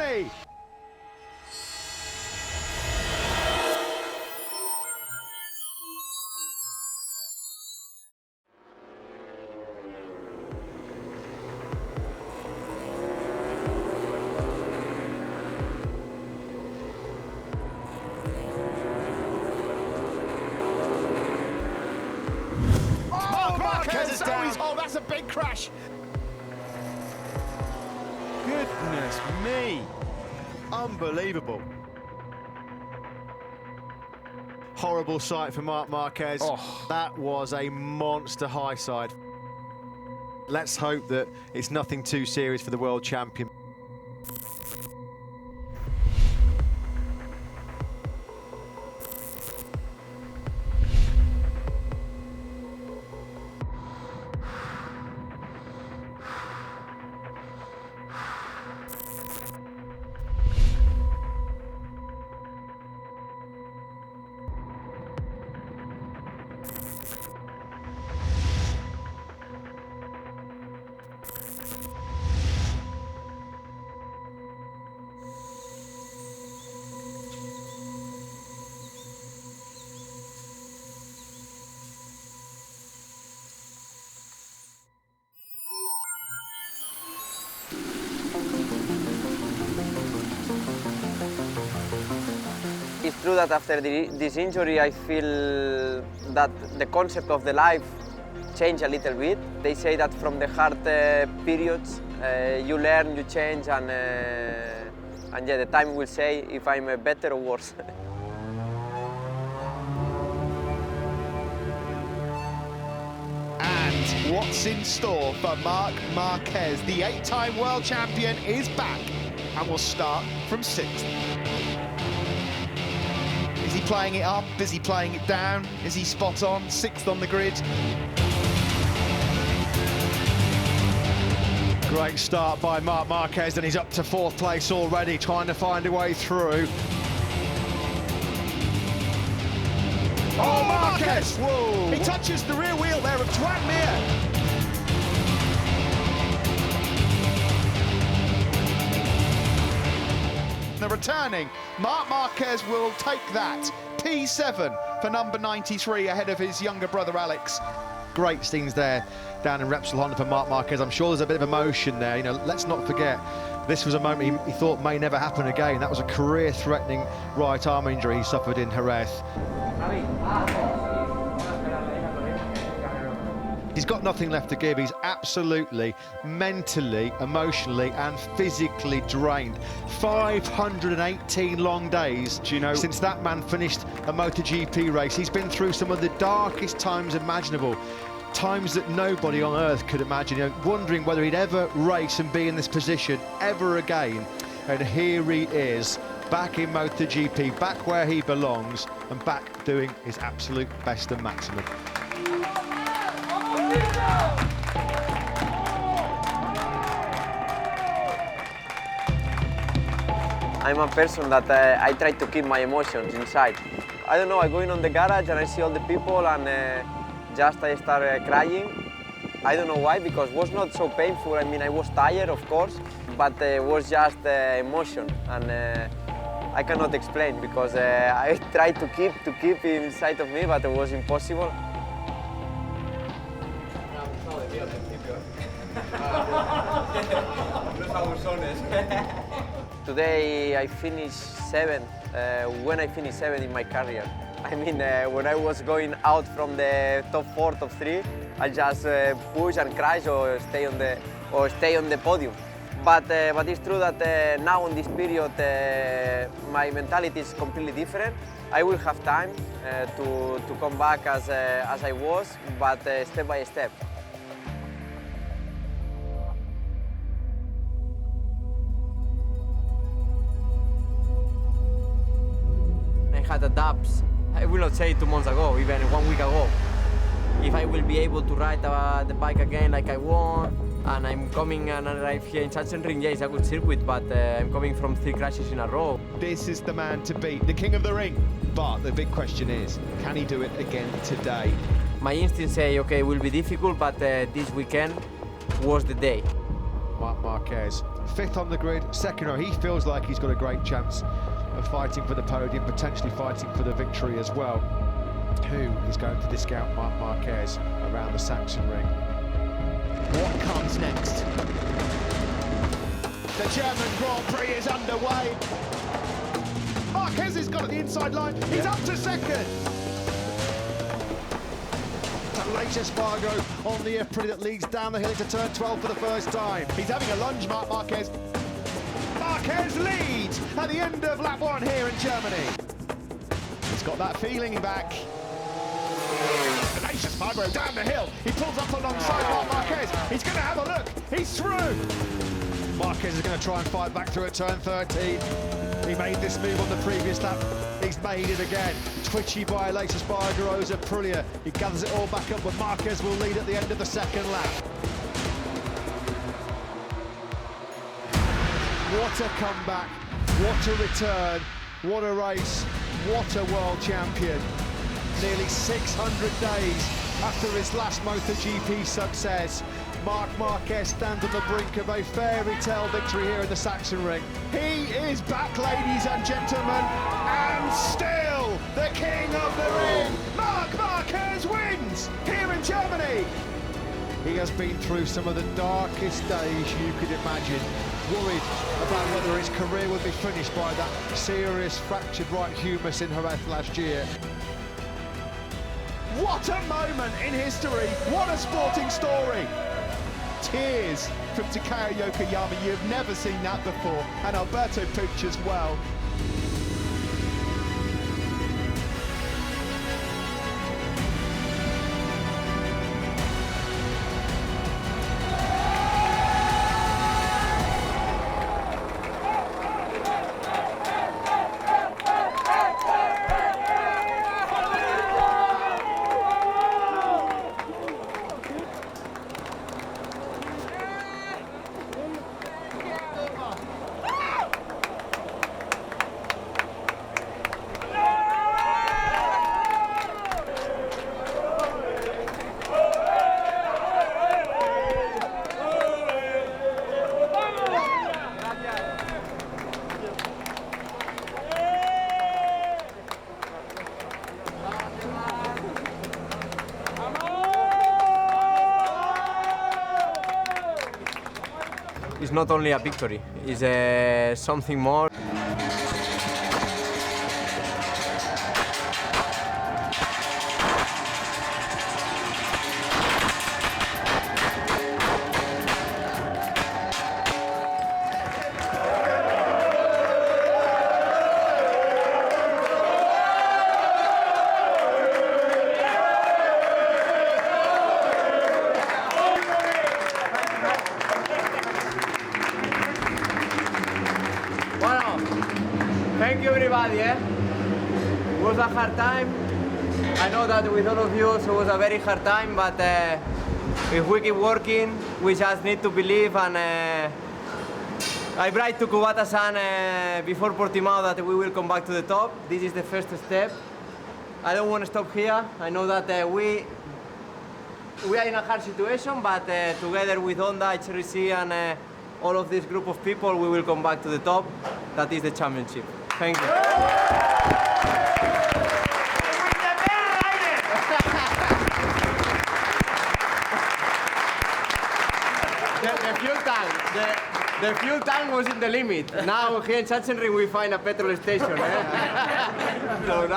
away! Marquez is down. Oh, that's a big crash. Goodness me. Unbelievable. Horrible sight for Marc Marquez. Oh. That was a monster high side. Let's hope that it's nothing too serious for the world champion. It's true that after this injury I feel that the concept of the life changed a little bit. They say that from the hard periods you learn, you change, and yeah, the time will say if I'm better or worse. And what's in store for Marc Marquez? The 8-time world champion is back and will start from 6th. Is he playing it up? Is he playing it down? Is he spot on? 6th on the grid. Great start by Marc Marquez, and he's up to 4th place already, trying to find a way through. Oh, Marquez! Whoa! He touches the rear wheel there of Twan Mir. The returning Marc Marquez will take that. P7 for number 93 ahead of his younger brother Alex. Great scenes there down in Repsol Honda for Marc Marquez. I'm sure there's a bit of emotion there. You know, let's not forget, this was a moment he thought may never happen again. That was a career-threatening right arm injury he suffered in Jerez. He's got nothing left to give. He's absolutely, mentally, emotionally and physically drained. 518 long days, do you know, since that man finished a MotoGP race. He's been through some of the darkest times imaginable, times that nobody on earth could imagine, you know, wondering whether he'd ever race and be in this position ever again. And here he is, back in MotoGP, back where he belongs, and back doing his absolute best and maximum. I'm a person that I try to keep my emotions inside. I don't know, I go in on the garage and I see all the people and just I start crying. I don't know why, because it was not so painful. I mean, I was tired, of course, but it was just emotion, and I cannot explain, because I tried to keep it inside of me, but it was impossible. Today I finished 7th, when I finished 7th in my career. I mean, when I was going out from the top 4, top 3, I just push and crash or stay on the podium. But it's true that now in this period my mentality is completely different. I will have time to come back as I was, but step by step. I had a doubts, I will not say 2 months ago, even 1 week ago, if I will be able to ride the bike again like I want. And I'm coming and arrive here in Sachsenring. Yeah, it's a good circuit, but I'm coming from 3 crashes in a row. This is the man to beat, the king of the ring. But the big question is, can he do it again today? My instincts say, okay, it will be difficult, but this weekend was the day. Marc Marquez fifth on the grid, second row. He feels like he's got a great chance of fighting for the podium, potentially fighting for the victory as well. Who is going to discount Marc Marquez around the Saxon ring? What comes next? The German Grand Prix is underway. Marquez has got at the inside line. He's up to second. Later Spargo on the apron that leads down the hill into turn 12 for the first time. He's having a lunge, Marc Marquez. Marquez leads at the end of lap 1 here in Germany. He's got that feeling back. Later Spargo down the hill. He pulls up alongside Marc Marquez. He's going to have a look. He's through. Marquez is going to try and fight back through at turn 13. He made this move on the previous lap. He's made it again. Twitchy by Later Spargo, Aprilia. He gathers it all back up, but Marquez will lead at the end of the second lap. What a comeback, what a return, what a race, what a world champion. Nearly 600 days after his last MotoGP success, Marc Marquez stands on the brink of a fairy tale victory here in the Saxon ring. He is back, ladies and gentlemen, and still the king of the ring. Marc Marquez wins here in Germany. He has been through some of the darkest days you could imagine, worried about whether his career would be finished by that serious fractured right humerus in Jerez last year. What a moment in history, what a sporting story. Tears from Takao Yokoyama, you've never seen that before, and Alberto Puig as well. It's not only a victory, it's something more. Thank you everybody, It was a hard time. I know that with all of you it was a very hard time, but if we keep working, we just need to believe, and I write to Kubata-san before Portimao that we will come back to the top. This is the first step. I don't want to stop here. I know that we are in a hard situation, but together with Honda, HRC, and all of this group of people, we will come back to the top. That is the championship. Thank you. The fuel tank was in the limit. Now here in Sachsenring we find a petrol station. So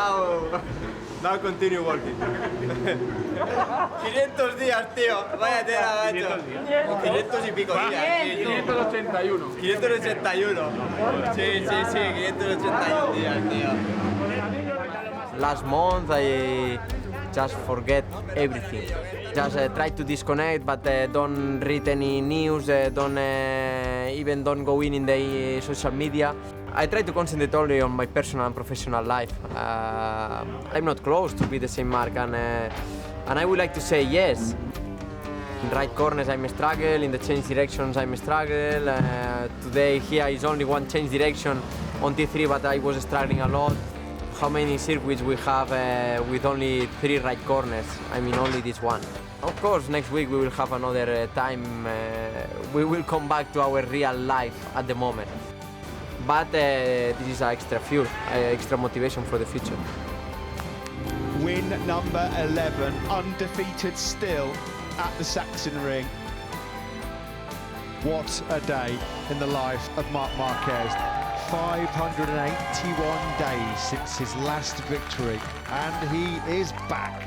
now continue working. 500 días, tío. Vaya tela, macho. 500 y pico días. 581. 581. Sí, 581 días, tío. Last month I just forget everything. Just try to disconnect, but don't read any news, don't go in the social media. I try to concentrate only on my personal and professional life. I'm not close to be the same Marc, and I would like to say yes. In right corners I'm a struggle, in the change directions I'm a struggle. Today here is only one change direction on T3, but I was struggling a lot. how many circuits we have with only 3 right corners. I mean, only this one. Of course, next week we will have another time. We will come back to our real life at the moment. But this is extra fuel, extra motivation for the future. Win number 11, undefeated still at the Sachsenring. What a day in the life of Marc Marquez. 581 days since his last victory, and he is back.